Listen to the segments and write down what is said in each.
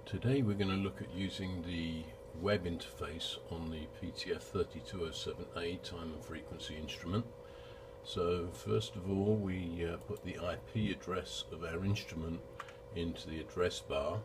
Today we're going to look at using the web interface on the PTF3207A time and frequency instrument. So first of all we put the IP address of our instrument into the address bar.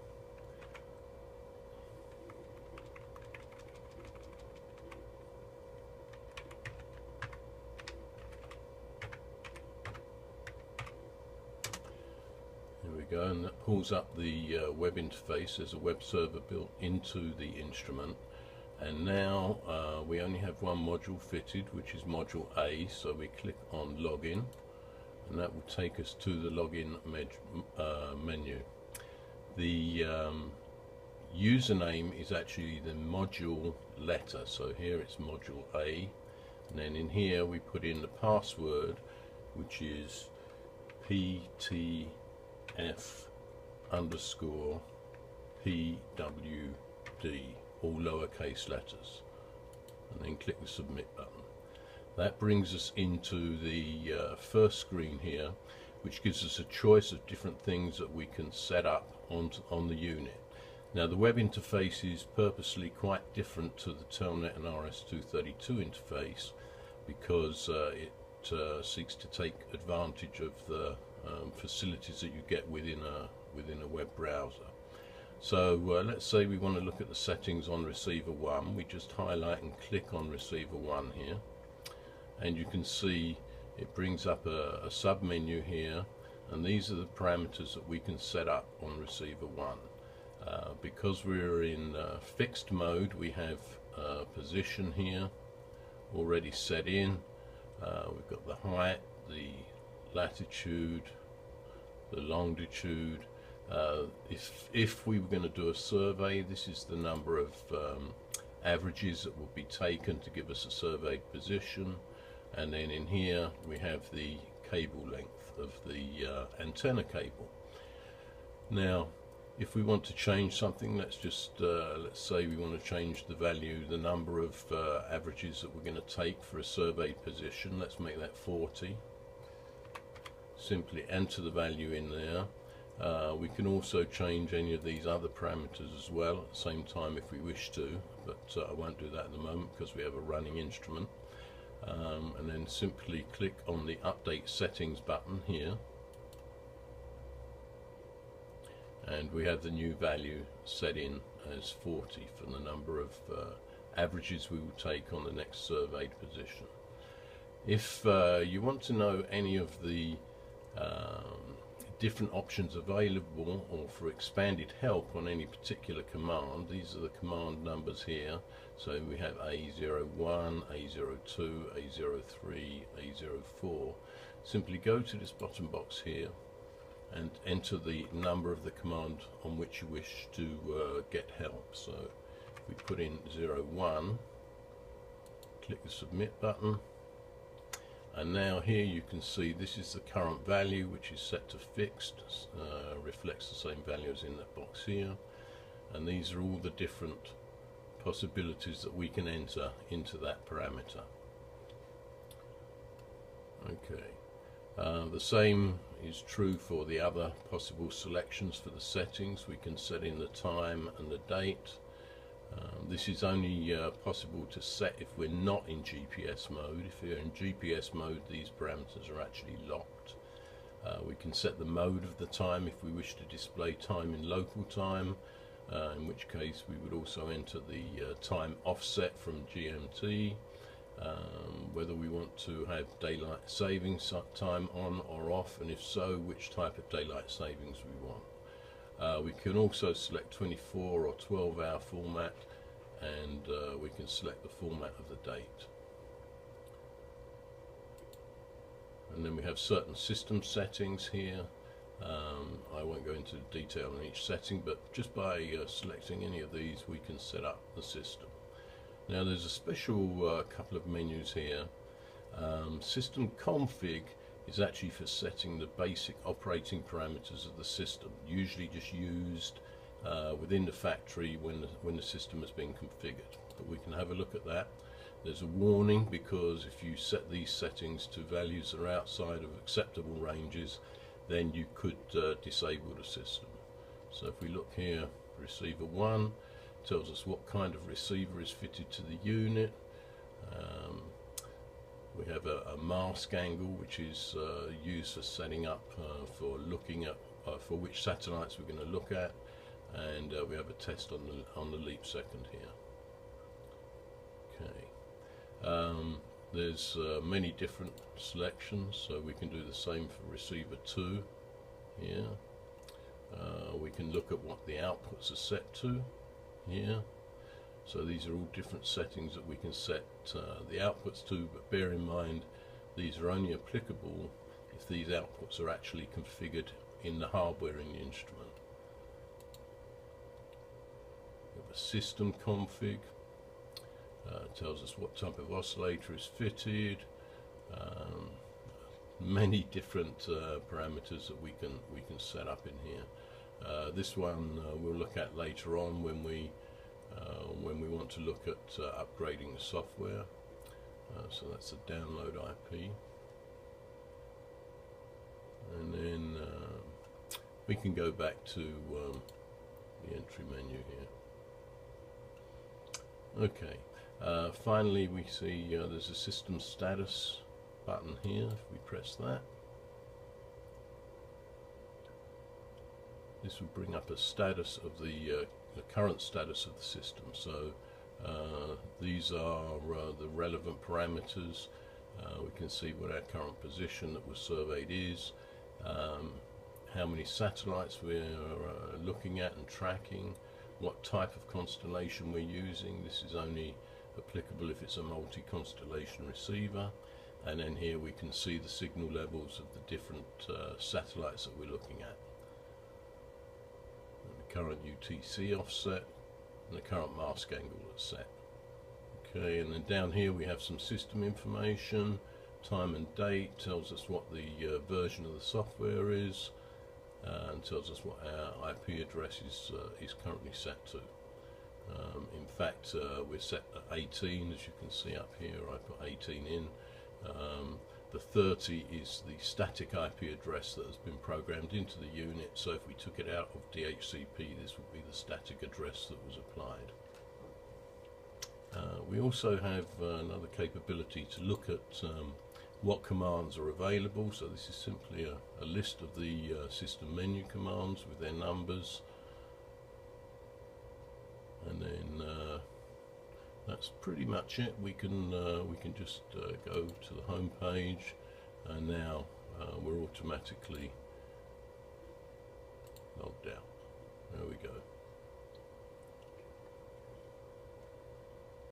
There we go, and that pulls up the web interface. There's a web server built into the instrument, and now we only have one module fitted, which is module A, so we click on login and that will take us to the login menu. The username is actually the module letter, so here it's module A, and then in here we put in the password, which is PTF_PWD, all lowercase letters, and then click the submit button. That brings us into the first screen here, which gives us a choice of different things that we can set up on the unit. Now the web interface is purposely quite different to the Telnet and RS-232 interface because it seeks to take advantage of the facilities that you get within a web browser. So let's say we want to look at the settings on receiver 1. We just highlight and click on receiver 1 here, and you can see it brings up a sub menu here, and these are the parameters that we can set up on receiver 1. Because we're in fixed mode, we have position here already set in. We've got the height, the latitude, the longitude. If we were going to do a survey, this is the number of averages that will be taken to give us a surveyed position, and then in here we have the cable length of the antenna cable. Now if we want to change something, let's say we want to change the value, the number of averages that we're going to take for a surveyed position. Let's make that 40. Simply enter the value in there. We can also change any of these other parameters as well at the same time if we wish to, but I won't do that at the moment because we have a running instrument. And then simply click on the update settings button here, and we have the new value set in as 40 for the number of averages we will take on the next surveyed position. If you want to know any of the different options available, or for expanded help on any particular command, these are the command numbers here. So we have A01, A02, A03, A04. Simply go to this bottom box here and enter the number of the command on which you wish to get help. So if we put in 01, click the submit button, and now here you can see this is the current value, which is set to fixed, reflects the same value as in that box here, and these are all the different possibilities that we can enter into that parameter. Okay, the same is true for the other possible selections for the settings. We can set in the time and the date. This is only possible to set if we're not in GPS mode. If we're in GPS mode, these parameters are actually locked. We can set the mode of the time if we wish to display time in local time, in which case we would also enter the time offset from GMT, whether we want to have daylight savings time on or off, and if so, which type of daylight savings we want. We can also select 24 or 12-hour format, and we can select the format of the date. And then we have certain system settings here. I won't go into detail on each setting, but just by selecting any of these we can set up the system. Now there's a special couple of menus here. System config is actually for setting the basic operating parameters of the system, usually just used within the factory when the system has been configured. But we can have a look at that. There's a warning because if you set these settings to values that are outside of acceptable ranges, then you could disable the system. So if we look here, receiver 1, tells us what kind of receiver is fitted to the unit. We have a mask angle, which is used for setting up for looking at for which satellites we're going to look at, and we have a test on the leap second here. Okay. There's many different selections, so we can do the same for receiver 2 here. We can look at what the outputs are set to here. So these are all different settings that we can set the outputs to, but bear in mind these are only applicable if these outputs are actually configured in the hardware in the instrument. We have a system config. Tells us what type of oscillator is fitted. Many different parameters that we can set up in here. This one we'll look at later on when we want to look at upgrading the software. So that's the download IP, and then we can go back to the entry menu here. Okay. Finally, we see there's a system status button here. If we press that, this will bring up a status of the current status of the system. So these are the relevant parameters. We can see what our current position that was surveyed is, how many satellites we're looking at and tracking, what type of constellation we're using. This is only applicable if it's a multi-constellation receiver, and then here we can see the signal levels of the different satellites that we're looking at, and the current UTC offset and the current mask angle that's set. Okay, and then down here we have some system information, time and date, tells us what the version of the software is, and tells us what our IP address is currently set to. In fact, we're set at 18, as you can see up here. I put 18 in. The 30 is the static IP address that has been programmed into the unit, so if we took it out of DHCP, this would be the static address that was applied. We also have another capability to look at what commands are available. So this is simply a list of the system menu commands with their numbers, and then that's pretty much it. We can just go to the home page, and now we're automatically logged out.